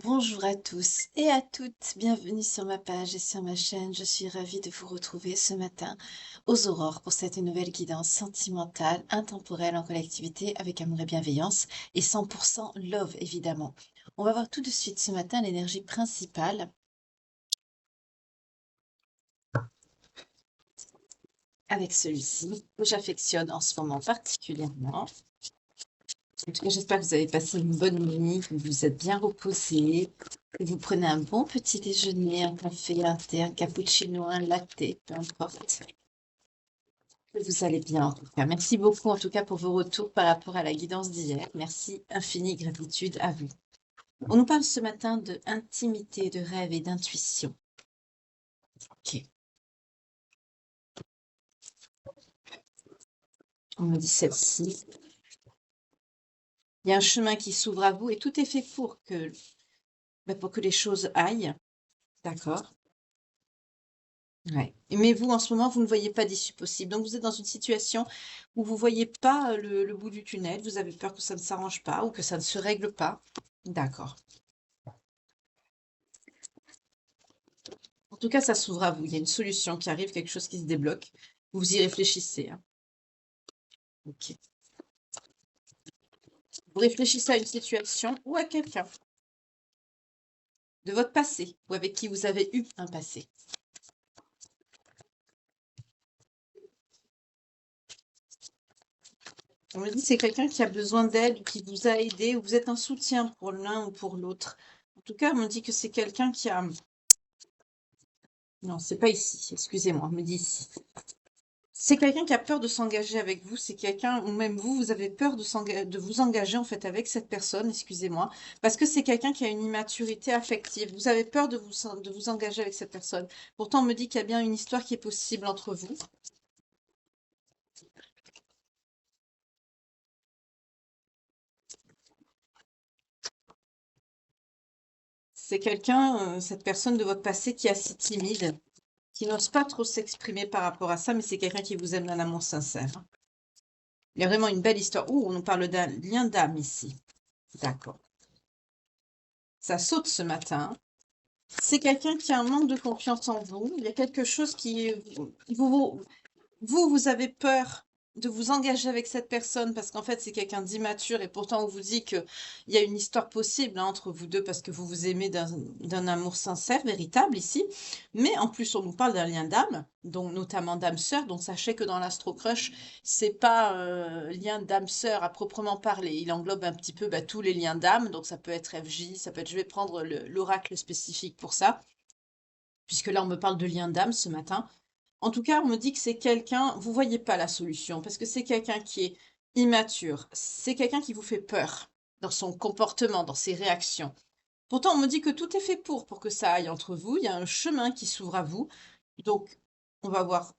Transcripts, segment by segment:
Bonjour à tous et à toutes, bienvenue sur ma page et sur ma chaîne. Je suis ravie de vous retrouver ce matin aux aurores pour cette nouvelle guidance sentimentale, intemporelle en collectivité avec amour et bienveillance et 100% love évidemment. On va voir tout de suite ce matin l'énergie principale avec celui-ci que j'affectionne en ce moment particulièrement. En tout cas, j'espère que vous avez passé une bonne nuit, que vous vous êtes bien reposé, que vous prenez un bon petit déjeuner, un café, un thé, un cappuccino, un latte, peu importe. Que vous allez bien en tout cas. Merci beaucoup en tout cas pour vos retours par rapport à la guidance d'hier. Merci, infinie gratitude à vous. On nous parle ce matin de intimité, de rêve et d'intuition. Ok. On me dit celle-ci. Il y a un chemin qui s'ouvre à vous et tout est fait pour que les choses aillent. D'accord. Ouais. Mais vous, en ce moment, vous ne voyez pas d'issue possible. Donc, vous êtes dans une situation où vous ne voyez pas le bout du tunnel. Vous avez peur que ça ne s'arrange pas ou que ça ne se règle pas. D'accord. En tout cas, ça s'ouvre à vous. Il y a une solution qui arrive, quelque chose qui se débloque. Vous y réfléchissez, hein. Ok. Vous réfléchissez à une situation ou à quelqu'un de votre passé ou avec qui vous avez eu un passé. On me dit que c'est quelqu'un qui a besoin d'aide ou qui vous a aidé ou vous êtes un soutien pour l'un ou pour l'autre. En tout cas, on me dit que c'est quelqu'un qui a... Non, c'est pas ici, excusez-moi, on me dit ici. C'est quelqu'un qui a peur de s'engager avec vous, c'est quelqu'un, ou même vous, vous avez peur de vous engager en fait avec cette personne, excusez-moi, parce que c'est quelqu'un qui a une immaturité affective. Vous avez peur de vous engager avec cette personne. Pourtant, on me dit qu'il y a bien une histoire qui est possible entre vous. C'est quelqu'un, cette personne de votre passé qui est assez timide, qui n'ose pas trop s'exprimer par rapport à ça, mais c'est quelqu'un qui vous aime d'un amour sincère, hein. Il y a vraiment une belle histoire. Ouh, on nous parle d'un lien d'âme ici. D'accord. Ça saute ce matin. C'est quelqu'un qui a un manque de confiance en vous. Il y a quelque chose qui... vous avez peur de vous engager avec cette personne parce qu'en fait, c'est quelqu'un d'immature et pourtant on vous dit qu'il y a une histoire possible, hein, entre vous deux parce que vous vous aimez d'un amour sincère, véritable ici. Mais en plus, on nous parle d'un lien d'âme, donc notamment d'âme-sœur. Donc sachez que dans l'astro-crush, c'est pas lien d'âme-sœur à proprement parler. Il englobe un petit peu tous les liens d'âme. Donc ça peut être FJ, ça peut être... Je vais prendre l'oracle spécifique pour ça, puisque là on me parle de lien d'âme ce matin. En tout cas, on me dit que c'est quelqu'un, vous voyez pas la solution, parce que c'est quelqu'un qui est immature, c'est quelqu'un qui vous fait peur dans son comportement, dans ses réactions. Pourtant, on me dit que tout est fait pour que ça aille entre vous, il y a un chemin qui s'ouvre à vous. Donc, on va voir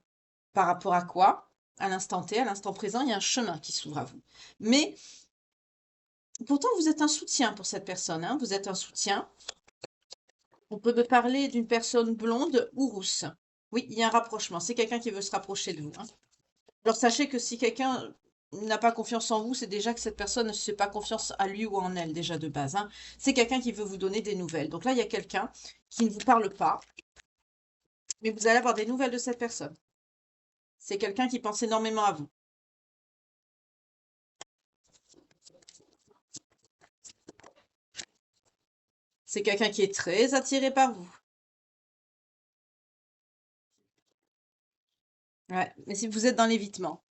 par rapport à quoi, à l'instant T, à l'instant présent, il y a un chemin qui s'ouvre à vous. Mais pourtant, vous êtes un soutien pour cette personne, hein, vous êtes un soutien. On peut me parler d'une personne blonde ou rousse. Oui, il y a un rapprochement, c'est quelqu'un qui veut se rapprocher de vous, hein. Alors sachez que si quelqu'un n'a pas confiance en vous, c'est déjà que cette personne ne se fait pas confiance à lui ou en elle déjà de base, hein. C'est quelqu'un qui veut vous donner des nouvelles. Donc là, il y a quelqu'un qui ne vous parle pas, mais vous allez avoir des nouvelles de cette personne. C'est quelqu'un qui pense énormément à vous. C'est quelqu'un qui est très attiré par vous. Ouais, mais si vous êtes dans l'évitement,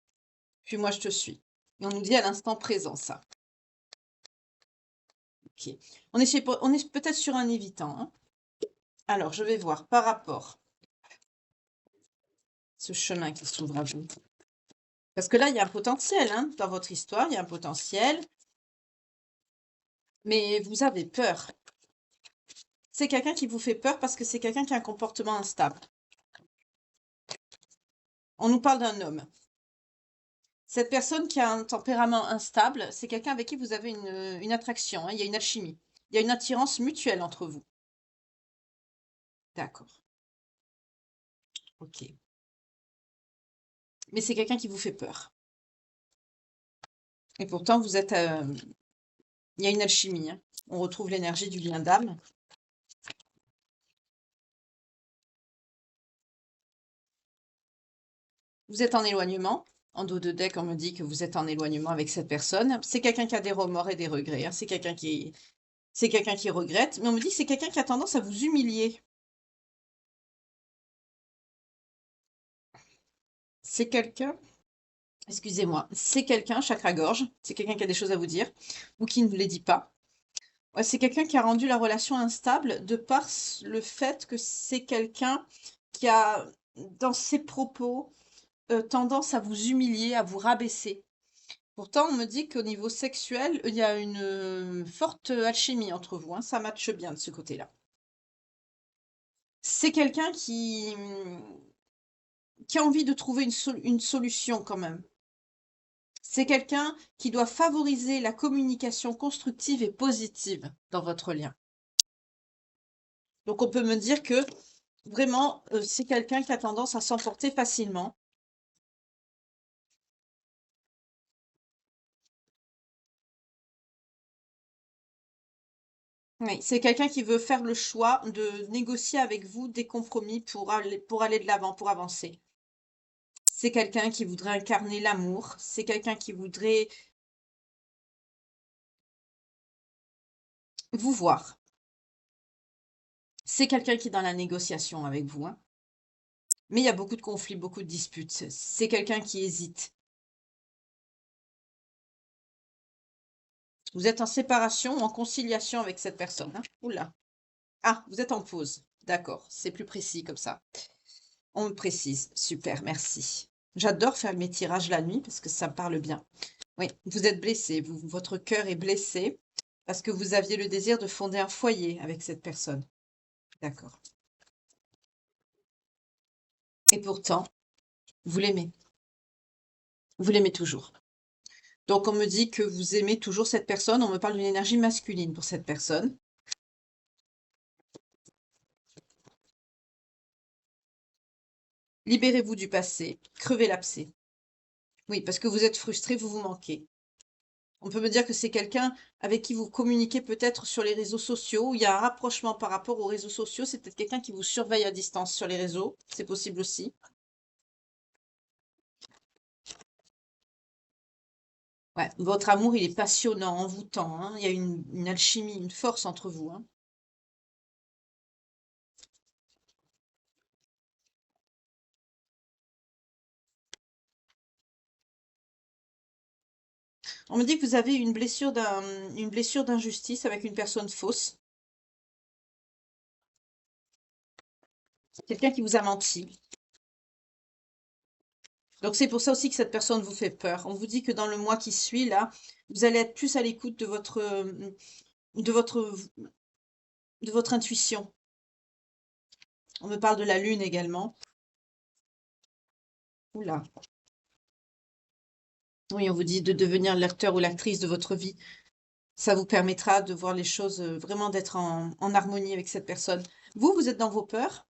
puis moi je te suis. Et on nous dit à l'instant présent ça. Ok. On est peut-être sur un évitant, hein. Alors, je vais voir par rapport à ce chemin qui s'ouvre à vous. Parce que là, il y a un potentiel, hein, dans votre histoire, il y a un potentiel, mais vous avez peur. C'est quelqu'un qui vous fait peur parce que c'est quelqu'un qui a un comportement instable. On nous parle d'un homme. Cette personne qui a un tempérament instable, c'est quelqu'un avec qui vous avez une attraction, hein, il y a une alchimie. Il y a une attirance mutuelle entre vous. D'accord. Ok. Mais c'est quelqu'un qui vous fait peur. Et pourtant, vous êtes... il y a une alchimie, hein. On retrouve l'énergie du lien d'âme. Vous êtes en éloignement. En dos de deck, on me dit que vous êtes en éloignement avec cette personne. C'est quelqu'un qui a des remords et des regrets, hein. C'est quelqu'un qui regrette. Mais on me dit que c'est quelqu'un qui a tendance à vous humilier. C'est quelqu'un, excusez-moi, c'est quelqu'un, chakra-gorge, c'est quelqu'un qui a des choses à vous dire ou qui ne vous les dit pas. Ouais, c'est quelqu'un qui a rendu la relation instable de par le fait que c'est quelqu'un qui a, dans ses propos, tendance à vous humilier, à vous rabaisser. Pourtant, on me dit qu'au niveau sexuel, il y a une forte alchimie entre vous, hein, ça matche bien de ce côté-là. C'est quelqu'un qui a envie de trouver une solution quand même. C'est quelqu'un qui doit favoriser la communication constructive et positive dans votre lien. Donc on peut me dire que vraiment, c'est quelqu'un qui a tendance à s'emporter facilement. Oui, c'est quelqu'un qui veut faire le choix de négocier avec vous des compromis pour aller de l'avant, pour avancer. C'est quelqu'un qui voudrait incarner l'amour. C'est quelqu'un qui voudrait vous voir. C'est quelqu'un qui est dans la négociation avec vous, hein. Mais il y a beaucoup de conflits, beaucoup de disputes. C'est quelqu'un qui hésite. Vous êtes en séparation ou en conciliation avec cette personne, hein. Oula. Ah, vous êtes en pause. D'accord, c'est plus précis comme ça. On me précise. Super, merci. J'adore faire mes tirages la nuit parce que ça me parle bien. Oui, vous êtes blessé. Votre cœur est blessé parce que vous aviez le désir de fonder un foyer avec cette personne. D'accord. Et pourtant, vous l'aimez. Vous l'aimez toujours. Donc, on me dit que vous aimez toujours cette personne. On me parle d'une énergie masculine pour cette personne. Libérez-vous du passé. Crevez l'abcès. Oui, parce que vous êtes frustré, vous vous manquez. On peut me dire que c'est quelqu'un avec qui vous communiquez peut-être sur les réseaux sociaux, où il y a un rapprochement par rapport aux réseaux sociaux. C'est peut-être quelqu'un qui vous surveille à distance sur les réseaux. C'est possible aussi. Ouais, votre amour, il est passionnant, envoûtant, hein. Il y a une alchimie, une force entre vous, hein. On me dit que vous avez une blessure d'injustice avec une personne fausse. Quelqu'un qui vous a menti. Donc c'est pour ça aussi que cette personne vous fait peur. On vous dit que dans le mois qui suit, là, vous allez être plus à l'écoute de votre, de votre intuition. On me parle de la lune également. Oula. Oui, on vous dit de devenir l'acteur ou l'actrice de votre vie. Ça vous permettra de voir les choses, vraiment d'être en harmonie avec cette personne. Vous, vous êtes dans vos peurs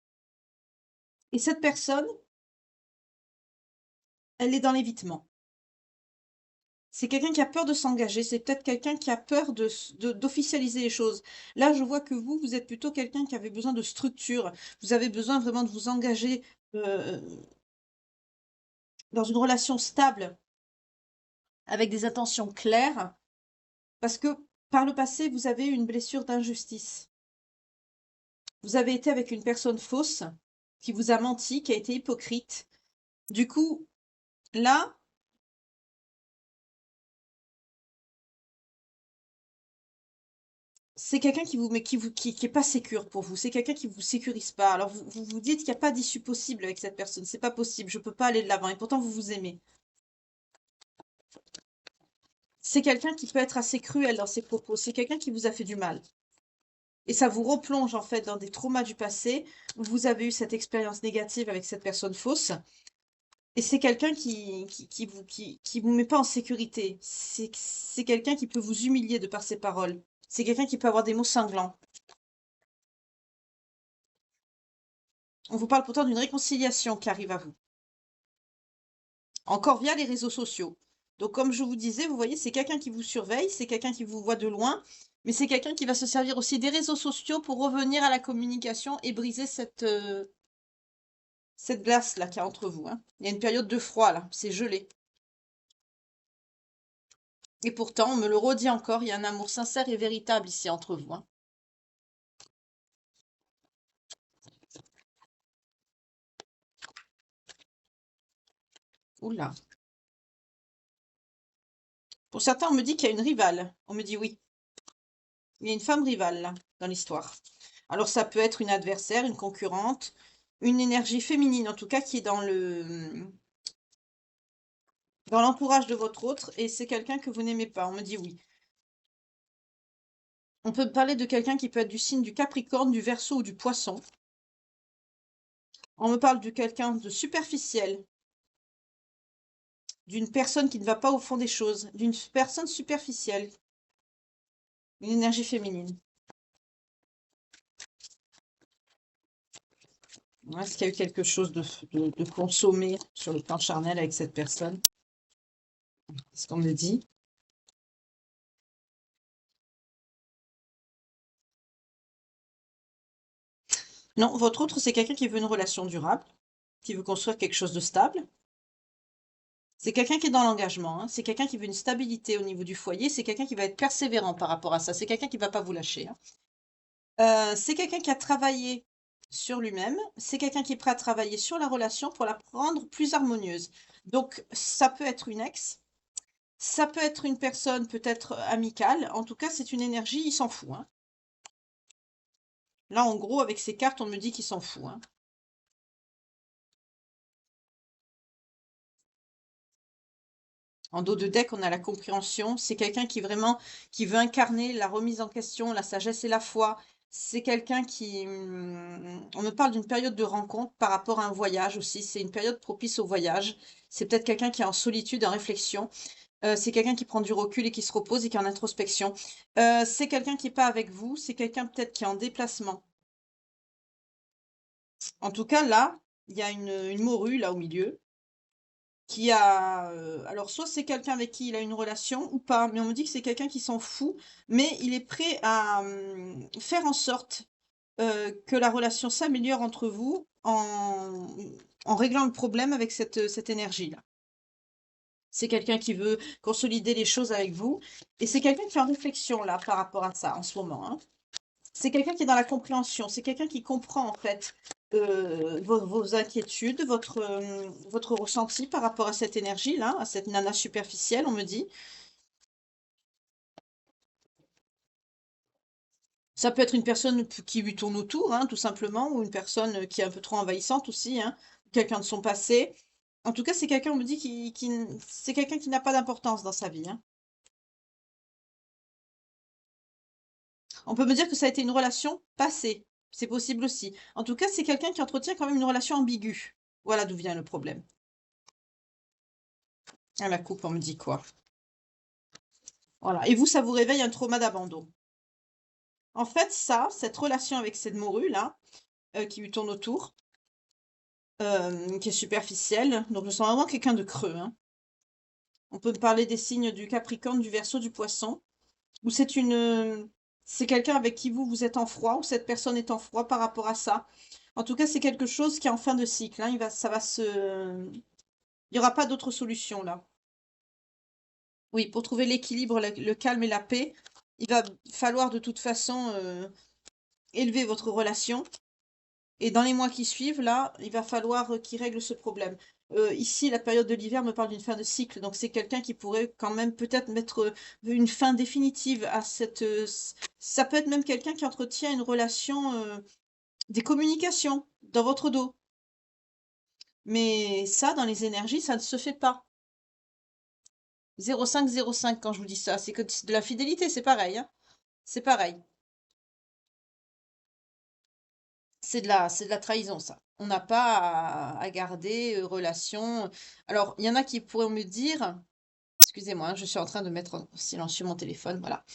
et cette personne, elle est dans l'évitement. C'est quelqu'un qui a peur de s'engager, c'est peut-être quelqu'un qui a peur d'officialiser les choses. Là, je vois que vous êtes plutôt quelqu'un qui avait besoin de structure. Vous avez besoin vraiment de vous engager dans une relation stable, avec des intentions claires, parce que par le passé, vous avez eu une blessure d'injustice. Vous avez été avec une personne fausse qui vous a menti, qui a été hypocrite. Du coup, là, c'est quelqu'un qui vous, mais qui est pas sécure pour vous. C'est quelqu'un qui vous sécurise pas. Alors vous dites qu'il n'y a pas d'issue possible avec cette personne. C'est pas possible. Je peux pas aller de l'avant. Et pourtant vous vous aimez. C'est quelqu'un qui peut être assez cruel dans ses propos. C'est quelqu'un qui vous a fait du mal. Et ça vous replonge en fait dans des traumas du passé où vous avez eu cette expérience négative avec cette personne fausse. Et c'est quelqu'un qui vous met pas en sécurité. C'est quelqu'un qui peut vous humilier de par ses paroles. C'est quelqu'un qui peut avoir des mots cinglants. On vous parle pourtant d'une réconciliation qui arrive à vous. Encore via les réseaux sociaux. Donc, comme je vous disais, vous voyez, c'est quelqu'un qui vous surveille, c'est quelqu'un qui vous voit de loin Mais c'est quelqu'un qui va se servir aussi des réseaux sociaux pour revenir à la communication et briser cette glace-là qu'il y a entre vous, hein. Il y a une période de froid, là, c'est gelé. Et pourtant, on me le redit encore, il y a un amour sincère et véritable ici entre vous, hein. Oula. Pour certains, on me dit qu'il y a une rivale. On me dit oui. Il y a une femme rivale, là, dans l'histoire. Alors, ça peut être une adversaire, une concurrente, une énergie féminine, en tout cas, qui est dans l'entourage de votre autre, et c'est quelqu'un que vous n'aimez pas. On me dit oui. On peut parler de quelqu'un qui peut être du signe du Capricorne, du Verseau ou du Poisson. On me parle de quelqu'un de superficiel, d'une personne qui ne va pas au fond des choses, d'une personne superficielle, une énergie féminine. Est-ce qu'il y a eu quelque chose de consommé sur le plan charnel avec cette personne? C'est ce qu'on me dit. Non, votre autre, c'est quelqu'un qui veut une relation durable, qui veut construire quelque chose de stable. C'est quelqu'un qui est dans l'engagement, hein. C'est quelqu'un qui veut une stabilité au niveau du foyer. C'est quelqu'un qui va être persévérant par rapport à ça. C'est quelqu'un qui ne va pas vous lâcher, hein. C'est quelqu'un qui a travaillé sur lui-même. C'est quelqu'un qui est prêt à travailler sur la relation pour la rendre plus harmonieuse. Donc, ça peut être une ex, ça peut être une personne peut-être amicale. En tout cas, c'est une énergie, il s'en fout, hein. Là, en gros, avec ces cartes, on me dit qu'il s'en fout, hein. En dos de deck, on a la compréhension. C'est quelqu'un qui vraiment, qui veut incarner la remise en question, la sagesse et la foi. C'est quelqu'un qui, on me parle d'une période de rencontre par rapport à un voyage aussi. C'est une période propice au voyage. C'est peut-être quelqu'un qui est en solitude, en réflexion. C'est quelqu'un qui prend du recul et qui se repose et qui est en introspection. C'est quelqu'un qui n'est pas avec vous. C'est quelqu'un peut-être qui est en déplacement. En tout cas, là, il y a une morue là au milieu. Qui a, alors soit c'est quelqu'un avec qui il a une relation ou pas, mais on me dit que c'est quelqu'un qui s'en fout, mais il est prêt à faire en sorte que la relation s'améliore entre vous en réglant le problème avec cette énergie-là. C'est quelqu'un qui veut consolider les choses avec vous et c'est quelqu'un qui est en réflexion là par rapport à ça en ce moment, hein. C'est quelqu'un qui est dans la compréhension, c'est quelqu'un qui comprend en fait vos inquiétudes, votre ressenti par rapport à cette énergie-là, à cette nana superficielle, on me dit. Ça peut être une personne qui lui tourne autour, hein, tout simplement, ou une personne qui est un peu trop envahissante aussi, hein, quelqu'un de son passé. En tout cas, c'est quelqu'un, on me dit, c'est quelqu'un qui n'a pas d'importance dans sa vie, hein. On peut me dire que ça a été une relation passée. C'est possible aussi. En tout cas, c'est quelqu'un qui entretient quand même une relation ambiguë. Voilà d'où vient le problème. À la coupe, on me dit quoi? Voilà. Et vous, ça vous réveille un trauma d'abandon. En fait, cette relation avec cette morue-là, qui lui tourne autour, qui est superficielle, donc je sens vraiment quelqu'un de creux, hein. On peut me parler des signes du Capricorne, du Verseau, du Poisson, ou c'est quelqu'un avec qui vous êtes en froid, ou cette personne est en froid par rapport à ça. En tout cas, c'est quelque chose qui est en fin de cycle, hein. Il n'y aura pas d'autre solution là. Oui, pour trouver l'équilibre, le calme et la paix, il va falloir de toute façon élever votre relation. Et dans les mois qui suivent, là, il va falloir qu'il règle ce problème. Ici, la période de l'hiver me parle d'une fin de cycle, donc c'est quelqu'un qui pourrait quand même peut-être mettre une fin définitive à ça peut être même quelqu'un qui entretient une relation, des communications dans votre dos. Mais ça, dans les énergies, ça ne se fait pas. 0505 quand je vous dis ça, c'est que c'est de la fidélité, c'est pareil, hein. C'est pareil. C'est de la trahison, ça. On n'a pas à garder relation. Alors, il y en a qui pourraient me dire, excusez-moi, hein, je suis en train de mettre en silencieux mon téléphone, voilà.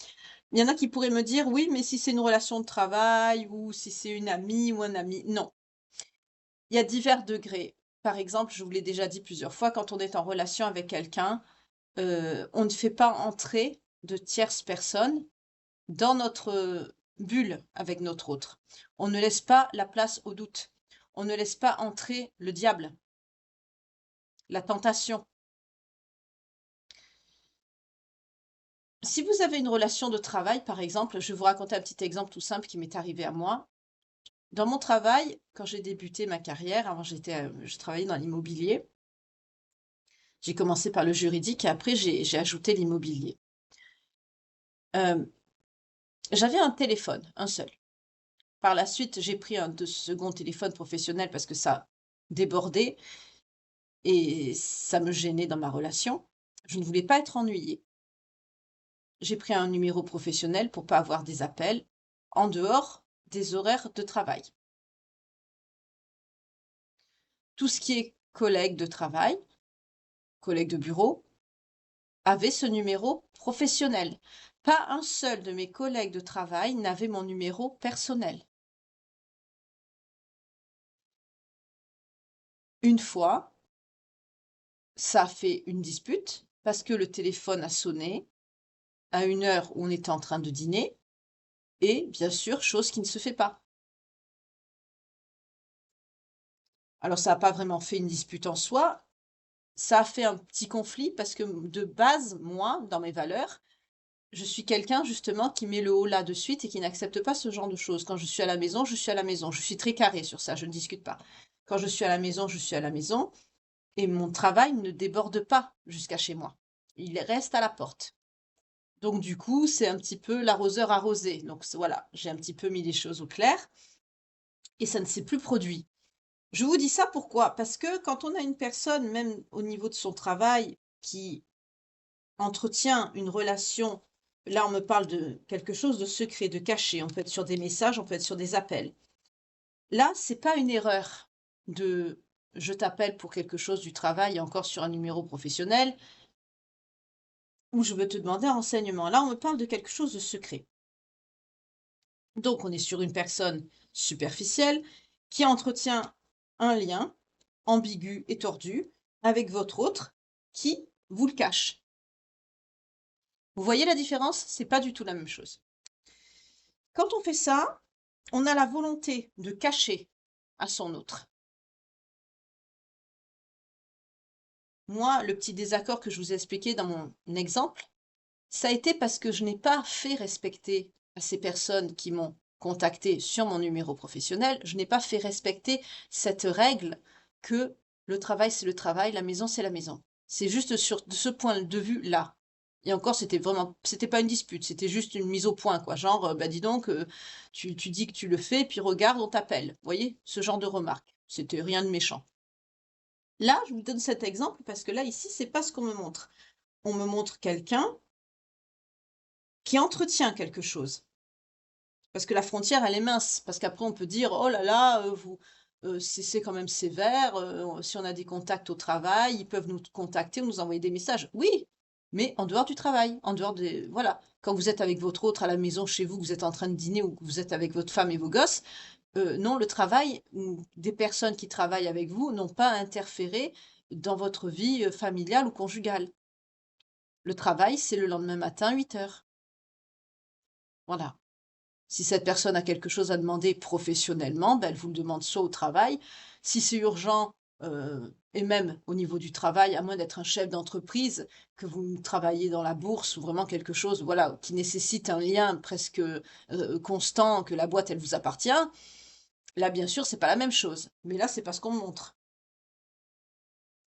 Il y en a qui pourraient me dire, oui, mais si c'est une relation de travail ou si c'est une amie ou un ami. Non, il y a divers degrés. Par exemple, je vous l'ai déjà dit plusieurs fois, quand on est en relation avec quelqu'un, on ne fait pas entrer de tierces personnes dans notre bulle avec notre autre. On ne laisse pas la place au doute. On ne laisse pas entrer le diable, la tentation. Si vous avez une relation de travail, par exemple, je vais vous raconter un petit exemple tout simple qui m'est arrivé à moi. Dans mon travail, quand j'ai débuté ma carrière, avant je travaillais dans l'immobilier. J'ai commencé par le juridique et après j'ai ajouté l'immobilier. J'avais un téléphone, un seul. Par la suite, j'ai pris un second téléphone professionnel parce que ça débordait et ça me gênait dans ma relation. Je ne voulais pas être ennuyée. J'ai pris un numéro professionnel pour pas avoir des appels en dehors des horaires de travail. Tout ce qui est collègue de travail, collègue de bureau, avait ce numéro professionnel. Pas un seul de mes collègues de travail n'avait mon numéro personnel. Une fois, ça a fait une dispute parce que le téléphone a sonné à une heure où on était en train de dîner et bien sûr, chose qui ne se fait pas. Alors ça n'a pas vraiment fait une dispute en soi, ça a fait un petit conflit parce que de base, moi, dans mes valeurs, je suis quelqu'un justement qui met le haut là de suite et qui n'accepte pas ce genre de choses. Quand je suis à la maison, je suis à la maison. Je suis très carrée sur ça, je ne discute pas. Quand je suis à la maison, je suis à la maison et mon travail ne déborde pas jusqu'à chez moi. Il reste à la porte. Donc du coup, c'est un petit peu l'arroseur arrosé. Donc voilà, j'ai un petit peu mis les choses au clair et ça ne s'est plus produit. Je vous dis ça pourquoi? Parce que quand on a une personne, même au niveau de son travail, qui entretient une relation, là on me parle de quelque chose de secret, de caché, on peut être sur des messages, on peut être sur des appels. Là, c'est pas une erreur de je t'appelle pour quelque chose du travail, encore sur un numéro professionnel, ou je veux te demander un renseignement. Là, on me parle de quelque chose de secret. Donc, on est sur une personne superficielle qui entretient un lien ambigu et tordu avec votre autre qui vous le cache. Vous voyez la différence? C'est pas du tout la même chose. Quand on fait ça, on a la volonté de cacher à son autre. Moi, le petit désaccord que je vous ai expliqué dans mon exemple, ça a été parce que je n'ai pas fait respecter à ces personnes qui m'ont contacté sur mon numéro professionnel, je n'ai pas fait respecter cette règle que le travail, c'est le travail, la maison, c'est la maison. C'est juste sur ce point de vue-là. Et encore, c'était pas une dispute, c'était juste une mise au point, quoi. Genre, bah dis donc, tu dis que tu le fais, puis regarde, on t'appelle. Vous voyez, ce genre de remarque. C'était rien de méchant. Là, je vous donne cet exemple parce que là, ici, c'est pas ce qu'on me montre. On me montre quelqu'un qui entretient quelque chose. Parce que la frontière, elle est mince. Parce qu'après, on peut dire, oh là là, c'est quand même sévère. Si on a des contacts au travail, ils peuvent nous contacter ou nous envoyer des messages. Oui, mais en dehors du travail, en dehors des, voilà. Quand vous êtes avec votre autre à la maison, chez vous, que vous êtes en train de dîner ou que vous êtes avec votre femme et vos gosses, non, le travail ou des personnes qui travaillent avec vous n'ont pas interféré dans votre vie familiale ou conjugale. Le travail, c'est le lendemain matin, 8 heures. Voilà. Si cette personne a quelque chose à demander professionnellement, ben, elle vous le demande soit au travail. Si c'est urgent, et même au niveau du travail, à moins d'être un chef d'entreprise, que vous travaillez dans la bourse ou vraiment quelque chose, voilà, qui nécessite un lien presque constant, que la boîte, elle vous appartient, là, bien sûr, c'est pas la même chose. Mais là, c'est parce qu'on montre.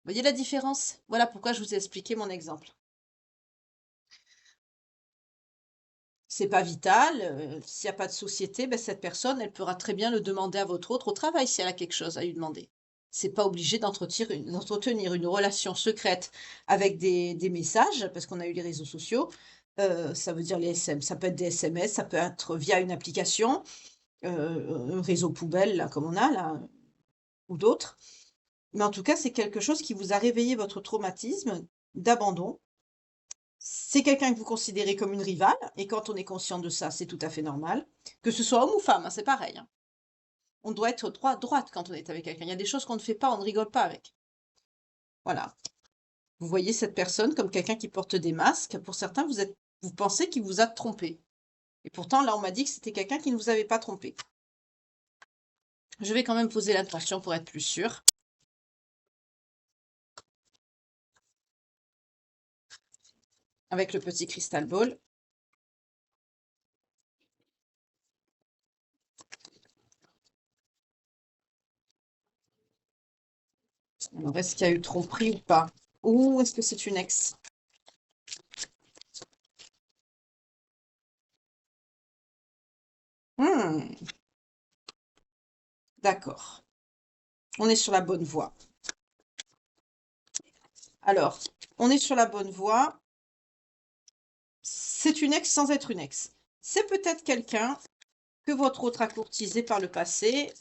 Vous voyez la différence? Voilà pourquoi je vous ai expliqué mon exemple. C'est pas vital, s'il y a pas de société, ben, cette personne, elle pourra très bien le demander à votre autre au travail si elle a quelque chose à lui demander. C'est pas obligé d'entretenir une relation secrète avec des messages, parce qu'on a eu les réseaux sociaux, ça veut dire les SM ça peut être des SMS, ça peut être via une application, un réseau poubelle là, comme on a là, ou d'autres. Mais en tout cas, c'est quelque chose qui vous a réveillé votre traumatisme d'abandon. C'est quelqu'un que vous considérez comme une rivale, et quand on est conscient de ça, c'est tout à fait normal. Que ce soit homme ou femme, hein, c'est pareil, hein. On doit être droite quand on est avec quelqu'un. Il y a des choses qu'on ne fait pas, on ne rigole pas avec. Voilà. Vous voyez cette personne comme quelqu'un qui porte des masques. Pour certains, vous pensez qu'il vous a trompé. Et pourtant, là, on m'a dit que c'était quelqu'un qui ne vous avait pas trompé. Je vais quand même poser l'intention pour être plus sûre. Avec le petit crystal ball. Alors, est-ce qu'il y a eu tromperie ou pas? Ou est-ce que c'est une ex? D'accord. On est sur la bonne voie. Alors, on est sur la bonne voie. C'est une ex sans être une ex. C'est peut-être quelqu'un que votre autre a courtisé par le passé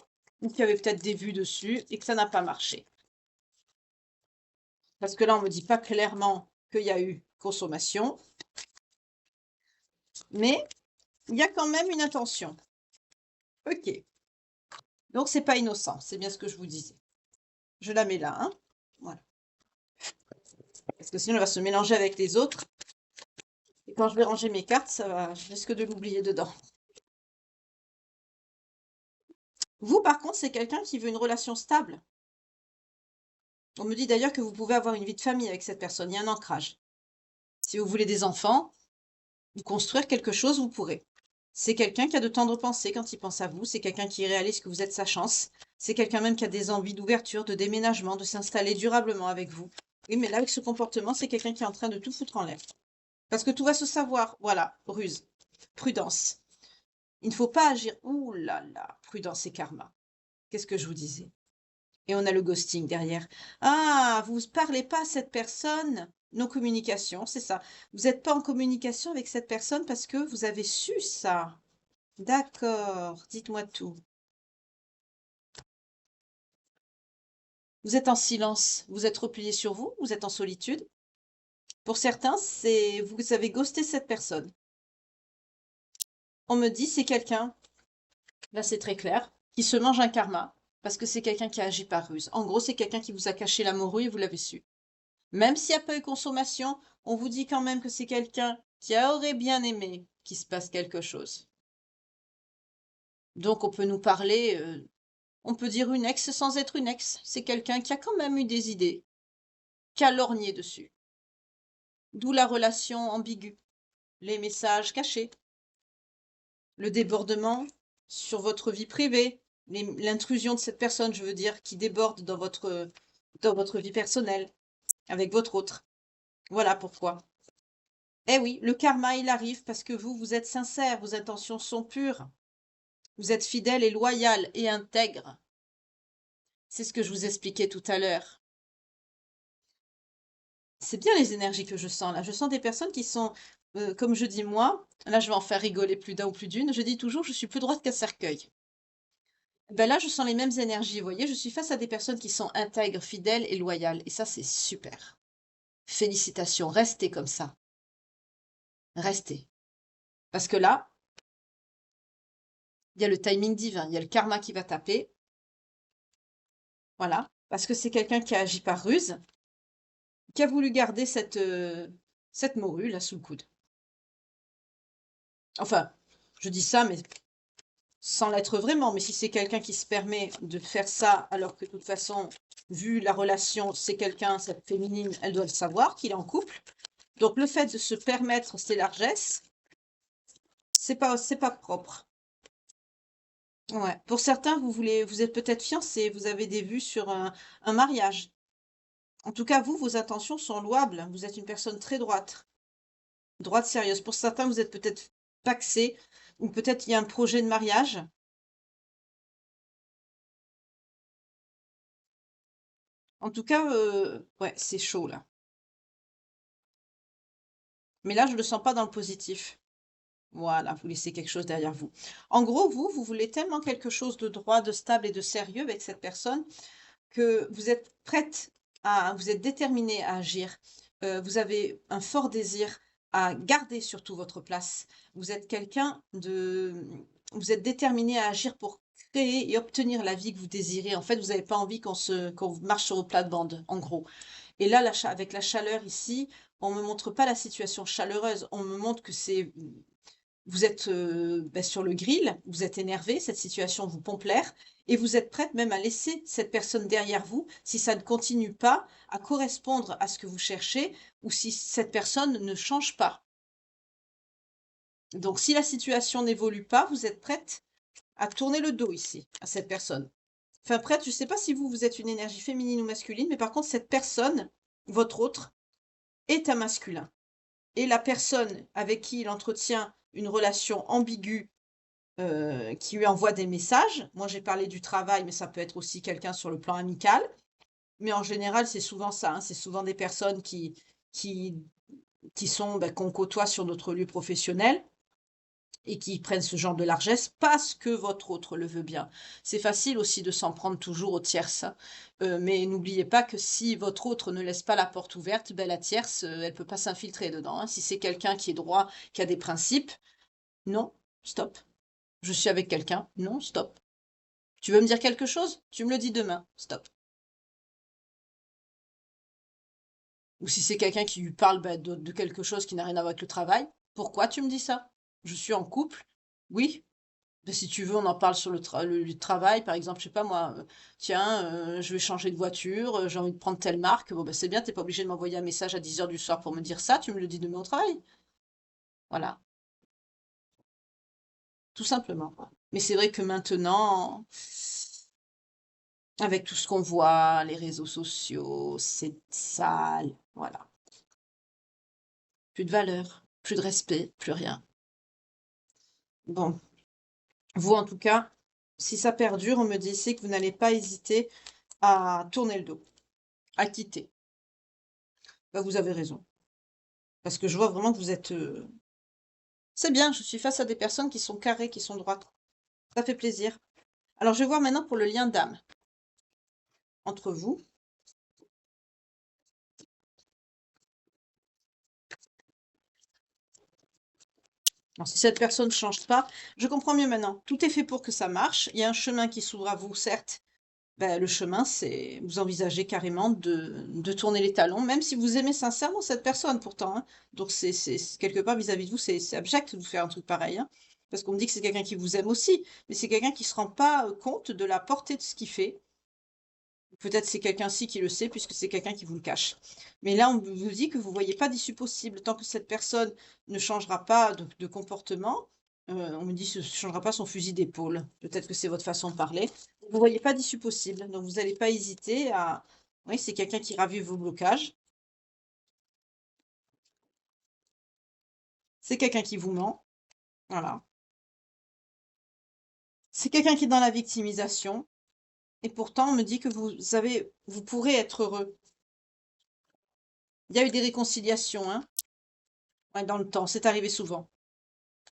ou qui avait peut-être des vues dessus et que ça n'a pas marché. Parce que là, on ne me dit pas clairement qu'il y a eu consommation, mais il y a quand même une intention. Ok. Donc, c'est pas innocent, c'est bien ce que je vous disais. Je la mets là, hein. Voilà. Parce que sinon, elle va se mélanger avec les autres. Et quand je vais ranger mes cartes, je risque de l'oublier dedans. Vous, par contre, c'est quelqu'un qui veut une relation stable. On me dit d'ailleurs que vous pouvez avoir une vie de famille avec cette personne. Il y a un ancrage. Si vous voulez des enfants, ou construire quelque chose, vous pourrez. C'est quelqu'un qui a de tendres pensées quand il pense à vous. C'est quelqu'un qui réalise que vous êtes sa chance. C'est quelqu'un même qui a des envies d'ouverture, de déménagement, de s'installer durablement avec vous. Oui, mais là, avec ce comportement, c'est quelqu'un qui est en train de tout foutre en l'air. Parce que tout va se savoir. Voilà, ruse, prudence. Il ne faut pas agir. Ouh là là, prudence et karma. Qu'est-ce que je vous disais? Et on a le ghosting derrière. Ah, vous ne parlez pas à cette personne. Non-communication, c'est ça. Vous n'êtes pas en communication avec cette personne parce que vous avez su ça. D'accord, dites-moi tout. Vous êtes en silence, vous êtes replié sur vous, vous êtes en solitude. Pour certains, c'est vous avez ghosté cette personne. On me dit c'est quelqu'un, là c'est très clair, qui se mange un karma parce que c'est quelqu'un qui a agi par ruse. En gros, c'est quelqu'un qui vous a caché la morue et vous l'avez su. Même s'il n'y a pas eu consommation, on vous dit quand même que c'est quelqu'un qui aurait bien aimé qu'il se passe quelque chose. Donc on peut nous parler, on peut dire une ex sans être une ex. C'est quelqu'un qui a quand même eu des idées, qui a lorgné dessus. D'où la relation ambiguë, les messages cachés, le débordement sur votre vie privée, l'intrusion de cette personne, je veux dire, qui déborde dans votre vie personnelle, avec votre autre. Voilà pourquoi. Eh oui, le karma, il arrive parce que vous êtes sincère, vos intentions sont pures. Vous êtes fidèle et loyal et intègre. C'est ce que je vous expliquais tout à l'heure. C'est bien les énergies que je sens là. Je sens des personnes qui sont, comme je dis moi, là je vais en faire rigoler plus d'un ou plus d'une, je dis toujours je suis plus droite qu'un cercueil. Ben là je sens les mêmes énergies, vous voyez, je suis face à des personnes qui sont intègres, fidèles et loyales. Et ça c'est super. Félicitations, restez comme ça. Restez. Parce que là, il y a le timing divin, il y a le karma qui va taper. Voilà. Parce que c'est quelqu'un qui a agi par ruse, qui a voulu garder cette morue là sous le coude. Enfin, je dis ça, mais sans l'être vraiment. Mais si c'est quelqu'un qui se permet de faire ça, alors que de toute façon, vu la relation, c'est quelqu'un, cette féminine, elle doit le savoir, qu'il est en couple. Donc le fait de se permettre ces largesses, c'est pas propre. Ouais. Pour certains, vous êtes peut-être fiancés, vous avez des vues sur un mariage. En tout cas, vous, vos intentions sont louables. Vous êtes une personne très droite. Droite, sérieuse. Pour certains, vous êtes peut-être pacsé, ou peut-être il y a un projet de mariage. En tout cas, ouais, c'est chaud là. Mais là, je ne le sens pas dans le positif. Voilà, vous laissez quelque chose derrière vous. En gros, vous voulez tellement quelque chose de droit, de stable et de sérieux avec cette personne que vous êtes prête vous êtes déterminée à agir. Vous avez un fort désir à garder surtout votre place. Vous êtes vous êtes déterminé à agir pour créer et obtenir la vie que vous désirez. En fait, vous n'avez pas envie qu'on marche sur vos plates-bandes, en gros. Et là, avec la chaleur ici, on me montre pas la situation chaleureuse. On me montre que vous êtes sur le grill, vous êtes énervé, cette situation vous pompe l'air, et vous êtes prête même à laisser cette personne derrière vous si ça ne continue pas à correspondre à ce que vous cherchez ou si cette personne ne change pas. Donc si la situation n'évolue pas, vous êtes prête à tourner le dos ici, à cette personne. Enfin prête, je ne sais pas si vous êtes une énergie féminine ou masculine, mais par contre cette personne, votre autre, est un masculin. Et la personne avec qui il entretient une relation ambiguë, qui lui envoie des messages, moi j'ai parlé du travail, mais ça peut être aussi quelqu'un sur le plan amical, mais en général c'est souvent ça, hein, c'est souvent des personnes qui qui sont, qu'on côtoie sur notre lieu professionnel et qui prennent ce genre de largesse parce que votre autre le veut bien. C'est facile aussi de s'en prendre toujours aux tierces, hein, mais n'oubliez pas que si votre autre ne laisse pas la porte ouverte, la tierce, elle peut pas s'infiltrer dedans, hein. Si c'est quelqu'un qui est droit, qui a des principes, non, stop. Je suis avec quelqu'un, non, stop. Tu veux me dire quelque chose? Tu me le dis demain, stop. Ou si c'est quelqu'un qui lui parle, de quelque chose qui n'a rien à voir avec le travail, pourquoi tu me dis ça? Je suis en couple, oui. Si tu veux, on en parle sur le travail, par exemple, je sais pas moi, tiens, je vais changer de voiture, j'ai envie de prendre telle marque. Bon, c'est bien, t'es pas obligé de m'envoyer un message à 10 heures du soir pour me dire ça, tu me le dis demain au travail. Voilà, tout simplement. Mais c'est vrai que maintenant, avec tout ce qu'on voit, les réseaux sociaux, c'est sale, voilà. Plus de valeur, plus de respect, plus rien. Bon, vous en tout cas, si ça perdure, on me dit ici que vous n'allez pas hésiter à tourner le dos, à quitter. Vous avez raison. Parce que je vois vraiment que vous êtes... C'est bien, je suis face à des personnes qui sont carrées, qui sont droites. Ça fait plaisir. Alors, je vais voir maintenant pour le lien d'âme entre vous. Alors, si cette personne ne change pas, je comprends mieux maintenant. Tout est fait pour que ça marche. Il y a un chemin qui s'ouvre à vous, certes. Le chemin, c'est vous envisagez carrément de tourner les talons, même si vous aimez sincèrement cette personne pourtant, hein. Donc quelque part vis-à-vis de vous, c'est abject de vous faire un truc pareil, hein. Parce qu'on me dit que c'est quelqu'un qui vous aime aussi, mais c'est quelqu'un qui se rend pas compte de la portée de ce qu'il fait. Peut-être c'est quelqu'un-ci qui le sait puisque c'est quelqu'un qui vous le cache. Mais là, on vous dit que vous voyez pas d'issue possible. Tant que cette personne ne changera pas de comportement, on me dit que ne changera pas son fusil d'épaule. Peut-être que c'est votre façon de parler. Vous voyez pas d'issue possible. Donc vous n'allez pas hésiter à... Oui, c'est quelqu'un qui ravive vos blocages. C'est quelqu'un qui vous ment. Voilà. C'est quelqu'un qui est dans la victimisation. Et pourtant, on me dit que vous pourrez être heureux. Il y a eu des réconciliations, hein, ouais, dans le temps. C'est arrivé souvent.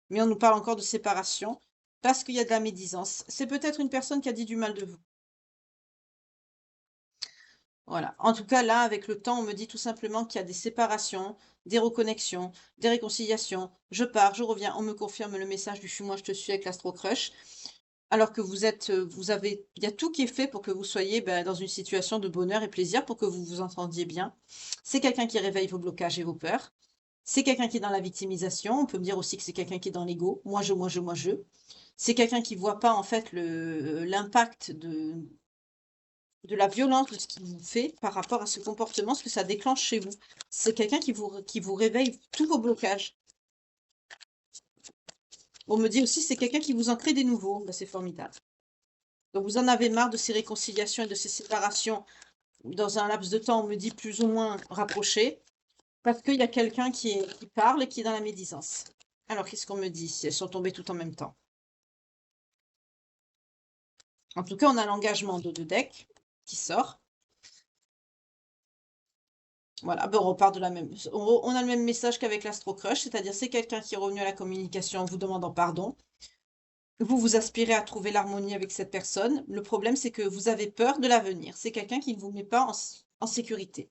Mais on nous parle encore de séparation parce qu'il y a de la médisance. C'est peut-être une personne qui a dit du mal de vous. Voilà. En tout cas, là, avec le temps, on me dit tout simplement qu'il y a des séparations, des reconnexions, des réconciliations. Je pars, je reviens. On me confirme le message du suis-moi, je te suis avec l'Astro Crush. Alors que il y a tout qui est fait pour que vous soyez dans une situation de bonheur et plaisir, pour que vous vous entendiez bien. C'est quelqu'un qui réveille vos blocages et vos peurs. C'est quelqu'un qui est dans la victimisation. On peut me dire aussi que c'est quelqu'un qui est dans l'ego. Moi, je, moi, je, moi, je. C'est quelqu'un qui voit pas en fait l'impact de la violence de ce qu'il vous fait par rapport à ce comportement, ce que ça déclenche chez vous. C'est quelqu'un qui vous réveille tous vos blocages. On me dit aussi c'est quelqu'un qui vous en crée des nouveaux. C'est formidable. Donc vous en avez marre de ces réconciliations et de ces séparations dans un laps de temps, on me dit plus ou moins rapproché, parce qu'il y a quelqu'un qui parle et qui est dans la médisance. Alors qu'est-ce qu'on me dit? Elles sont tombées toutes en même temps. En tout cas, on a l'engagement de deux decks qui sort. Voilà, on repart de la même. On a le même message qu'avec l'Astro Crush, c'est-à-dire c'est quelqu'un qui est revenu à la communication en vous demandant pardon. Vous aspirez à trouver l'harmonie avec cette personne. Le problème, c'est que vous avez peur de l'avenir. C'est quelqu'un qui ne vous met pas en sécurité.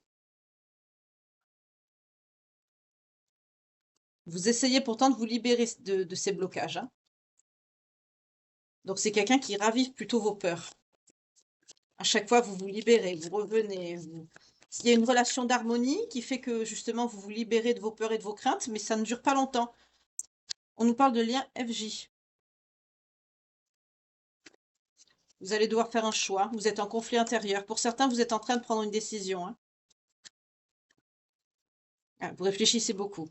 Vous essayez pourtant de vous libérer de ces blocages, hein. Donc c'est quelqu'un qui ravive plutôt vos peurs. À chaque fois, vous vous libérez, vous revenez. Il y a une relation d'harmonie qui fait que justement, vous vous libérez de vos peurs et de vos craintes, mais ça ne dure pas longtemps. On nous parle de lien FJ. Vous allez devoir faire un choix. Vous êtes en conflit intérieur. Pour certains, vous êtes en train de prendre une décision, hein. Ah, vous réfléchissez beaucoup.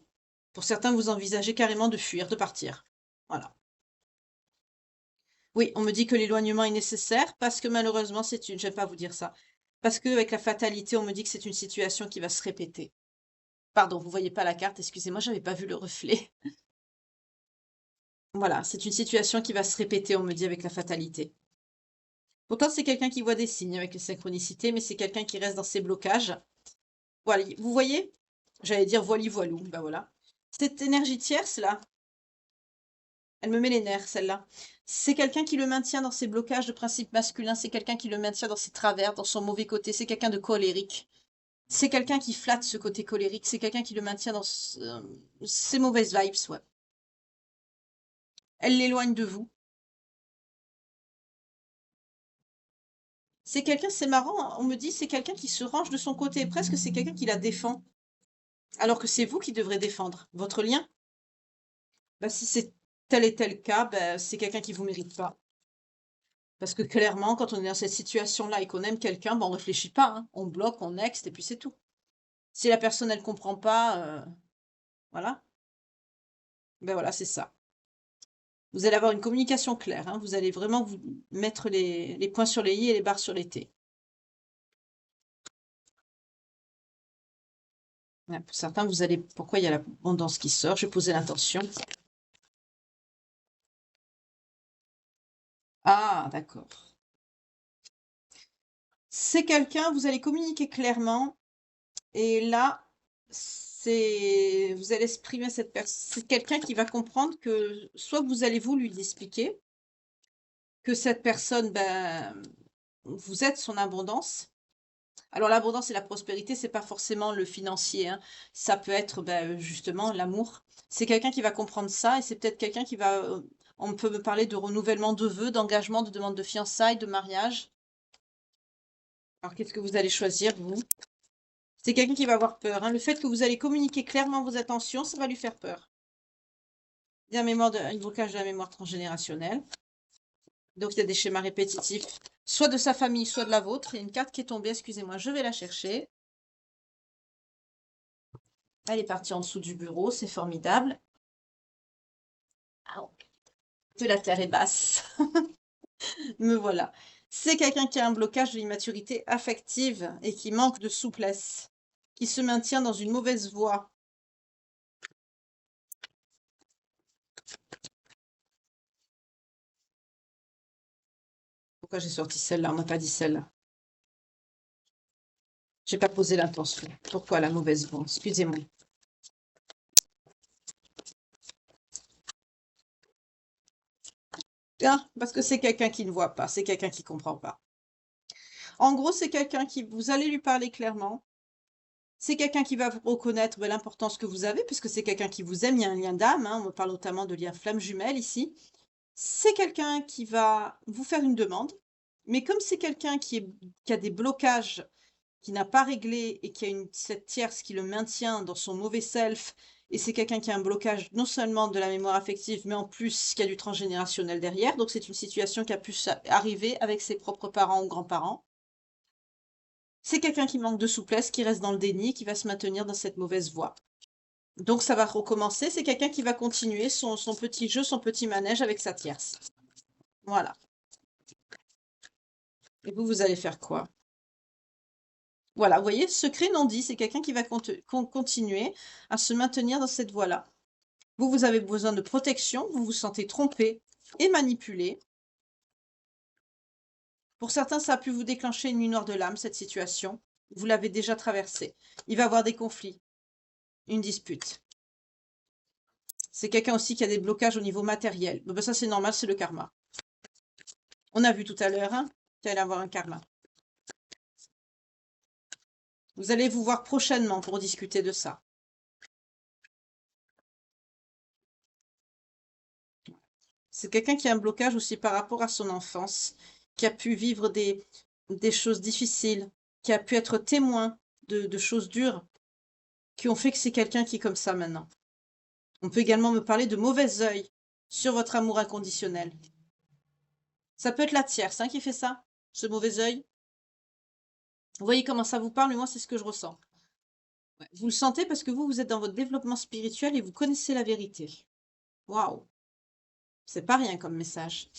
Pour certains, vous envisagez carrément de fuir, de partir. Voilà. Oui, on me dit que l'éloignement est nécessaire parce que malheureusement, c'est une... J'aime pas vous dire ça. Parce qu'avec la fatalité, on me dit que c'est une situation qui va se répéter. Pardon, vous voyez pas la carte, excusez-moi, j'avais pas vu le reflet. Voilà, c'est une situation qui va se répéter, on me dit, avec la fatalité. Pourtant, c'est quelqu'un qui voit des signes avec les synchronicités, mais c'est quelqu'un qui reste dans ses blocages. Voilà, vous voyez? J'allais dire voili-voilou, ben voilà. Cette énergie tierce, là, elle me met les nerfs, celle-là. C'est quelqu'un qui le maintient dans ses blocages de principe masculin, c'est quelqu'un qui le maintient dans ses travers, dans son mauvais côté, c'est quelqu'un de colérique. C'est quelqu'un qui flatte ce côté colérique, c'est quelqu'un qui le maintient dans ses mauvaises vibes, ouais. Elle l'éloigne de vous. C'est quelqu'un, c'est marrant, on me dit, c'est quelqu'un qui se range de son côté, presque c'est quelqu'un qui la défend. Alors que c'est vous qui devrez défendre votre lien. Bah, si c'est tel et tel cas, bah, c'est quelqu'un qui vous mérite pas. Parce que clairement, quand on est dans cette situation-là et qu'on aime quelqu'un, bah, on réfléchit pas, hein. On bloque, on next et puis c'est tout. Si la personne, elle comprend pas, voilà, ben voilà, c'est ça. Vous allez avoir une communication claire, hein. Vous allez vraiment vous mettre les points sur les i et les barres sur les t. Ouais, pour certains, vous allez... Pourquoi il y a l'abondance qui sort? Je vais poser l'intention. Ah, d'accord. C'est quelqu'un, vous allez communiquer clairement. Et là, c'est vous allez exprimer cette personne. C'est quelqu'un qui va comprendre que soit vous allez vous lui expliquer que cette personne, ben, vous êtes son abondance. Alors l'abondance et la prospérité, c'est pas forcément le financier, hein. Ça peut être ben, justement l'amour. C'est quelqu'un qui va comprendre ça et c'est peut-être quelqu'un qui va. On peut me parler de renouvellement de vœux, d'engagement, de demande de fiançailles, de mariage. Alors qu'est-ce que vous allez choisir, vous? C'est quelqu'un qui va avoir peur, hein. Le fait que vous allez communiquer clairement vos intentions, ça va lui faire peur. Il y a un blocage de la mémoire transgénérationnelle. Donc, il y a des schémas répétitifs, soit de sa famille, soit de la vôtre. Il y a une carte qui est tombée, excusez-moi, je vais la chercher. Elle est partie en dessous du bureau, c'est formidable. Que la terre est basse. Me voilà. C'est quelqu'un qui a un blocage de l'immaturité affective et qui manque de souplesse, qui se maintient dans une mauvaise voie. Pourquoi j'ai sorti celle-là? On m'a pas dit celle-là. J'ai pas posé l'intention. Pourquoi la mauvaise voie? Excusez-moi. Ah, parce que c'est quelqu'un qui ne voit pas, c'est quelqu'un qui comprend pas. En gros, c'est quelqu'un qui, vous allez lui parler clairement. C'est quelqu'un qui va vous reconnaître l'importance que vous avez, puisque c'est quelqu'un qui vous aime, il y a un lien d'âme, hein, on parle notamment de lien flamme jumelle ici. C'est quelqu'un qui va vous faire une demande, mais comme c'est quelqu'un qui a des blocages, qui n'a pas réglé et qui a cette tierce qui le maintient dans son mauvais self, et c'est quelqu'un qui a un blocage non seulement de la mémoire affective, mais en plus qui a du transgénérationnel derrière, donc c'est une situation qui a pu arriver avec ses propres parents ou grands-parents. C'est quelqu'un qui manque de souplesse, qui reste dans le déni, qui va se maintenir dans cette mauvaise voie. Donc ça va recommencer, c'est quelqu'un qui va continuer son petit jeu, son petit manège avec sa tierce. Voilà. Et vous, vous allez faire quoi? Voilà, vous voyez, secret non dit, c'est quelqu'un qui va continuer à se maintenir dans cette voie-là. Vous, vous avez besoin de protection, vous vous sentez trompé et manipulé. Pour certains, ça a pu vous déclencher une nuit noire de l'âme, cette situation. Vous l'avez déjà traversée. Il va y avoir des conflits, une dispute. C'est quelqu'un aussi qui a des blocages au niveau matériel. Ben ça, c'est normal, c'est le karma. On a vu tout à l'heure hein, qu'il allait avoir un karma. Vous allez vous voir prochainement pour discuter de ça. C'est quelqu'un qui a un blocage aussi par rapport à son enfance, qui a pu vivre des choses difficiles, qui a pu être témoin de choses dures, qui ont fait que c'est quelqu'un qui est comme ça maintenant. On peut également me parler de mauvais œil sur votre amour inconditionnel. Ça peut être la tierce qui fait ça, ce mauvais œil. Vous voyez comment ça vous parle, mais moi, c'est ce que je ressens. Ouais. Vous le sentez parce que vous êtes dans votre développement spirituel et vous connaissez la vérité. Waouh, c'est pas rien comme message.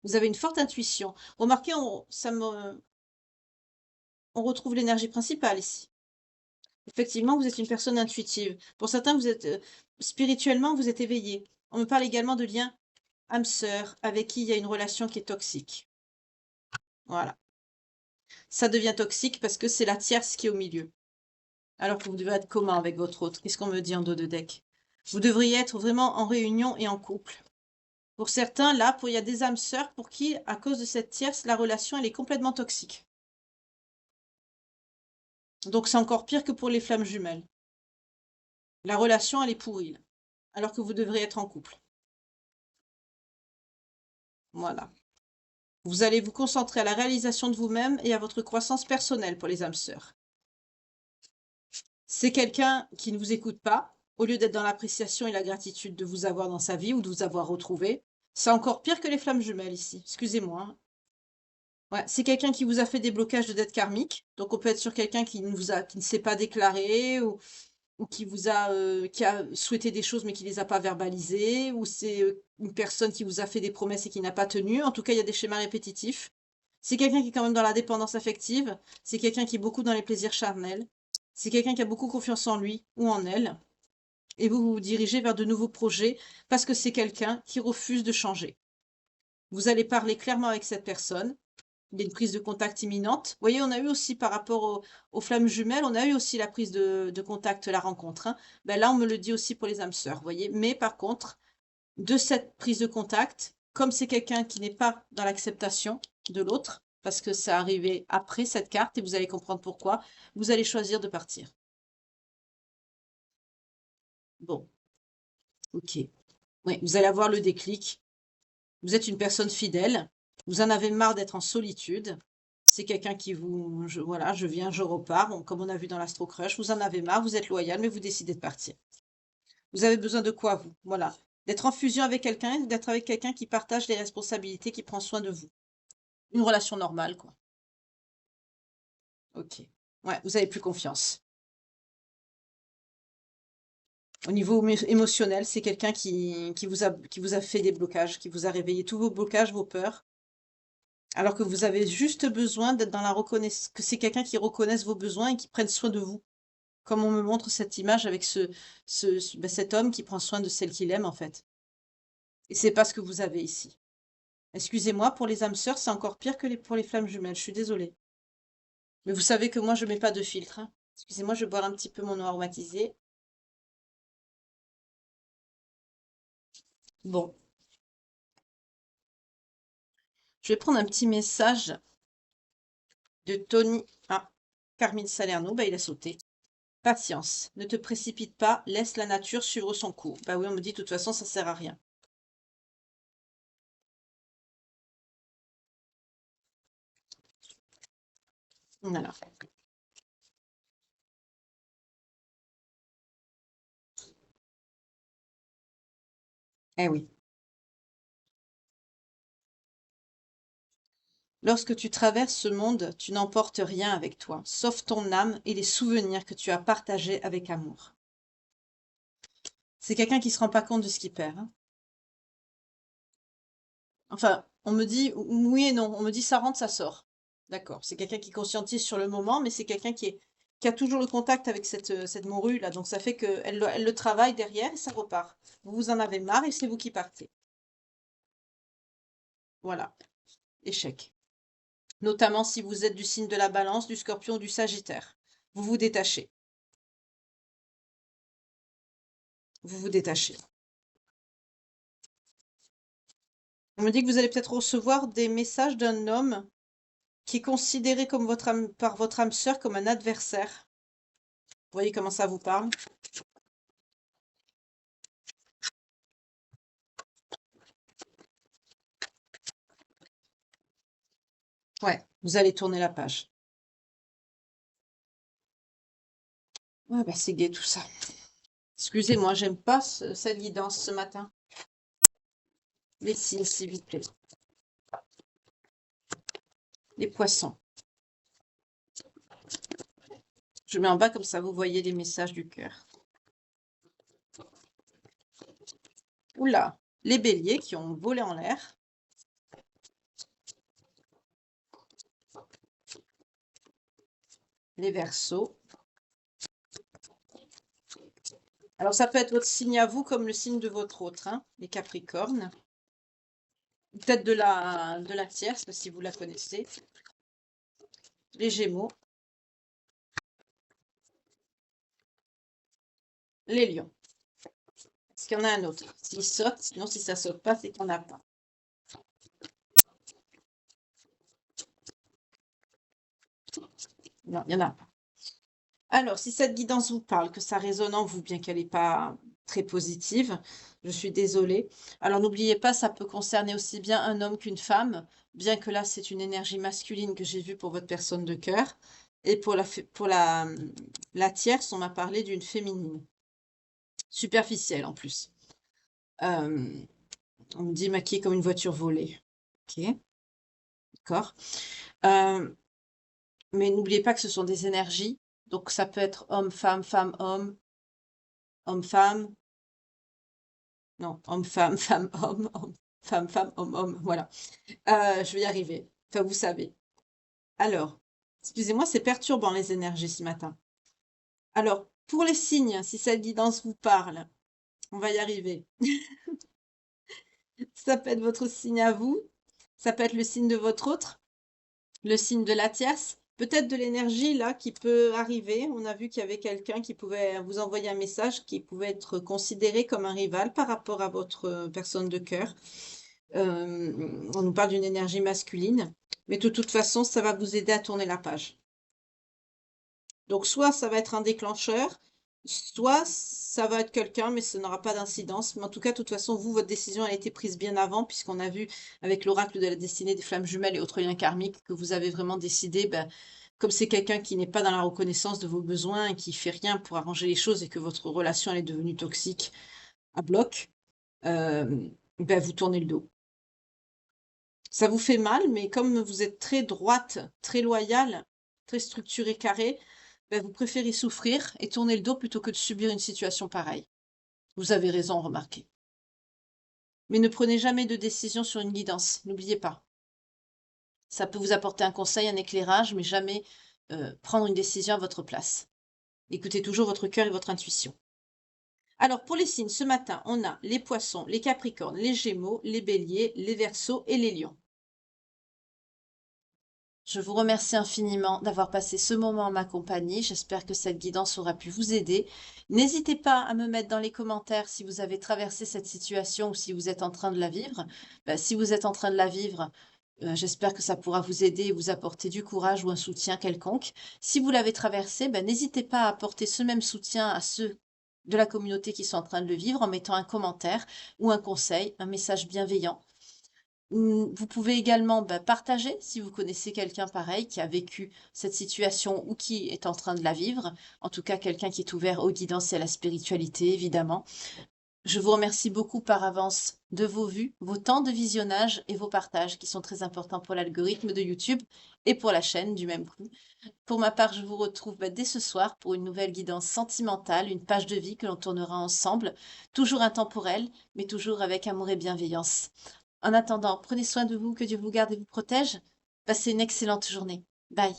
Vous avez une forte intuition. Remarquez, on retrouve l'énergie principale ici. Effectivement, vous êtes une personne intuitive. Pour certains, vous êtes spirituellement, vous êtes éveillé. On me parle également de lien âme-sœur avec qui il y a une relation qui est toxique. Voilà. Ça devient toxique parce que c'est la tierce qui est au milieu. Alors que vous devez être commun avec votre autre. Qu'est-ce qu'on me dit en dos de deck? Vous devriez être vraiment en réunion et en couple. Pour certains, là, il y a des âmes sœurs pour qui, à cause de cette tierce, la relation, elle est complètement toxique. Donc c'est encore pire que pour les flammes jumelles. La relation, elle est pourrie, là, alors que vous devriez être en couple. Voilà. Vous allez vous concentrer à la réalisation de vous-même et à votre croissance personnelle pour les âmes sœurs. C'est quelqu'un qui ne vous écoute pas, au lieu d'être dans l'appréciation et la gratitude de vous avoir dans sa vie ou de vous avoir retrouvé. C'est encore pire que les flammes jumelles ici. Excusez-moi, hein. Ouais, c'est quelqu'un qui vous a fait des blocages de dettes karmiques. Donc on peut être sur quelqu'un qui ne s'est pas déclaré ou qui a souhaité des choses mais qui les a pas verbalisées, ou c'est une personne qui vous a fait des promesses et qui n'a pas tenu. En tout cas, il y a des schémas répétitifs. C'est quelqu'un qui est quand même dans la dépendance affective. C'est quelqu'un qui est beaucoup dans les plaisirs charnels. C'est quelqu'un qui a beaucoup confiance en lui ou en elle. Et vous vous dirigez vers de nouveaux projets parce que c'est quelqu'un qui refuse de changer. Vous allez parler clairement avec cette personne. Il y a une prise de contact imminente. Vous voyez, on a eu aussi par rapport aux flammes jumelles, on a eu aussi la prise de contact, la rencontre. Ben là, on me le dit aussi pour les âmes sœurs, vous voyez. Mais par contre, de cette prise de contact, comme c'est quelqu'un qui n'est pas dans l'acceptation de l'autre, parce que ça arrivé après cette carte, et vous allez comprendre pourquoi, vous allez choisir de partir. Bon, ok. Oui, vous allez avoir le déclic. Vous êtes une personne fidèle. Vous en avez marre d'être en solitude. C'est quelqu'un qui vous... voilà, je viens, je repars. Bon, comme on a vu dans l'Astro Crush, vous en avez marre, vous êtes loyal, mais vous décidez de partir. Vous avez besoin de quoi, vous? Voilà. D'être en fusion avec quelqu'un, d'être avec quelqu'un qui partage les responsabilités, qui prend soin de vous. Une relation normale, quoi. Ok. Ouais, vous avez plus confiance. Au niveau émotionnel, c'est quelqu'un qui vous a fait des blocages, qui vous a réveillé tous vos blocages, vos peurs. Alors que vous avez juste besoin d'être dans la reconnaissance, que c'est quelqu'un qui reconnaisse vos besoins et qui prenne soin de vous. Comme on me montre cette image avec cet homme qui prend soin de celle qu'il aime, en fait. Et c'est pas ce que vous avez ici. Excusez-moi, pour les âmes sœurs, c'est encore pire que pour les flammes jumelles. Je suis désolée. Mais vous savez que moi, je mets pas de filtre. Excusez-moi, je vais boire un petit peu mon eau aromatisée. Bon. Je vais prendre un petit message de Tony. Ah, Carmine Salerno, bah, il a sauté. Patience, ne te précipite pas, laisse la nature suivre son cours. Bah oui, on me dit de toute façon, ça sert à rien. Voilà. Eh oui. Lorsque tu traverses ce monde, tu n'emportes rien avec toi, sauf ton âme et les souvenirs que tu as partagés avec amour. C'est quelqu'un qui se rend pas compte de ce qu'il perd. Enfin, on me dit oui et non. On me dit ça rentre, ça sort. D'accord. C'est quelqu'un qui conscientise sur le moment, mais c'est quelqu'un qui a toujours le contact avec cette morue là. Donc ça fait elle le travaille derrière et ça repart. Vous vous en avez marre et c'est vous qui partez. Voilà. Échec. Notamment si vous êtes du signe de la Balance, du Scorpion ou du Sagittaire. Vous vous détachez. Vous vous détachez. On me dit que vous allez peut-être recevoir des messages d'un homme qui est considéré comme par votre âme sœur comme un adversaire. Vous voyez comment ça vous parle? Ouais, vous allez tourner la page. Ouais, bah c'est gai tout ça. Excusez-moi, j'aime pas cette guidance ce matin. Les cils, s'il vous plaît. Les poissons. Je mets en bas comme ça, vous voyez les messages du cœur. Oula, les béliers qui ont volé en l'air. Les verseaux. Alors, ça peut être votre signe à vous comme le signe de votre autre, hein, les capricornes. Peut-être de la tierce, si vous la connaissez. Les gémeaux. Les lions. Est-ce qu'il y en a un autre? S'il saute, sinon si ça saute pas, c'est qu'il n'y en a pas. Non, il n'y en a pas. Alors, si cette guidance vous parle, que ça résonne en vous, bien qu'elle n'est pas très positive, je suis désolée. Alors, n'oubliez pas, ça peut concerner aussi bien un homme qu'une femme, bien que là, c'est une énergie masculine que j'ai vue pour votre personne de cœur. Et pour la tierce, on m'a parlé d'une féminine. Superficielle, en plus. On me dit maquillée comme une voiture volée. Ok, d'accord. Mais n'oubliez pas que ce sont des énergies. Donc, ça peut être homme, femme, femme, homme, homme, femme. Non, homme, femme, femme, homme, homme, femme, femme, homme, homme. Voilà. Je vais y arriver. Enfin, vous savez. Alors, excusez-moi, c'est perturbant les énergies ce matin. Alors, pour les signes, si cette guidance vous parle, on va y arriver. Ça peut être votre signe à vous. Ça peut être le signe de votre autre. Le signe de la tierce. Peut-être de l'énergie là qui peut arriver. On a vu qu'il y avait quelqu'un qui pouvait vous envoyer un message qui pouvait être considéré comme un rival par rapport à votre personne de cœur. On nous parle d'une énergie masculine, mais de toute façon, ça va vous aider à tourner la page. Donc, soit ça va être un déclencheur, soit ça va être quelqu'un, mais ça n'aura pas d'incidence. Mais en tout cas, de toute façon, vous, votre décision, elle a été prise bien avant, puisqu'on a vu avec l'oracle de la destinée des flammes jumelles et autres liens karmiques que vous avez vraiment décidé, comme c'est quelqu'un qui n'est pas dans la reconnaissance de vos besoins et qui fait rien pour arranger les choses et que votre relation elle est devenue toxique à bloc, vous tournez le dos. Ça vous fait mal, mais comme vous êtes très droite, très loyale, très structurée, carrée, vous préférez souffrir et tourner le dos plutôt que de subir une situation pareille. Vous avez raison, remarquez. Mais ne prenez jamais de décision sur une guidance, n'oubliez pas. Ça peut vous apporter un conseil, un éclairage, mais jamais prendre une décision à votre place. Écoutez toujours votre cœur et votre intuition. Alors, pour les signes, ce matin, on a les poissons, les capricornes, les gémeaux, les béliers, les verseaux et les lions. Je vous remercie infiniment d'avoir passé ce moment en ma compagnie. J'espère que cette guidance aura pu vous aider. N'hésitez pas à me mettre dans les commentaires si vous avez traversé cette situation ou si vous êtes en train de la vivre. Si vous êtes en train de la vivre, j'espère que ça pourra vous aider et vous apporter du courage ou un soutien quelconque. Si vous l'avez traversé, n'hésitez pas à apporter ce même soutien à ceux de la communauté qui sont en train de le vivre en mettant un commentaire ou un conseil, un message bienveillant. Vous pouvez également partager si vous connaissez quelqu'un pareil qui a vécu cette situation ou qui est en train de la vivre. En tout cas, quelqu'un qui est ouvert aux guidances et à la spiritualité, évidemment. Je vous remercie beaucoup par avance de vos vues, vos temps de visionnage et vos partages qui sont très importants pour l'algorithme de YouTube et pour la chaîne du même coup. Pour ma part, je vous retrouve dès ce soir pour une nouvelle guidance sentimentale, une page de vie que l'on tournera ensemble, toujours intemporelle, mais toujours avec amour et bienveillance. En attendant, prenez soin de vous, que Dieu vous garde et vous protège. Passez une excellente journée. Bye.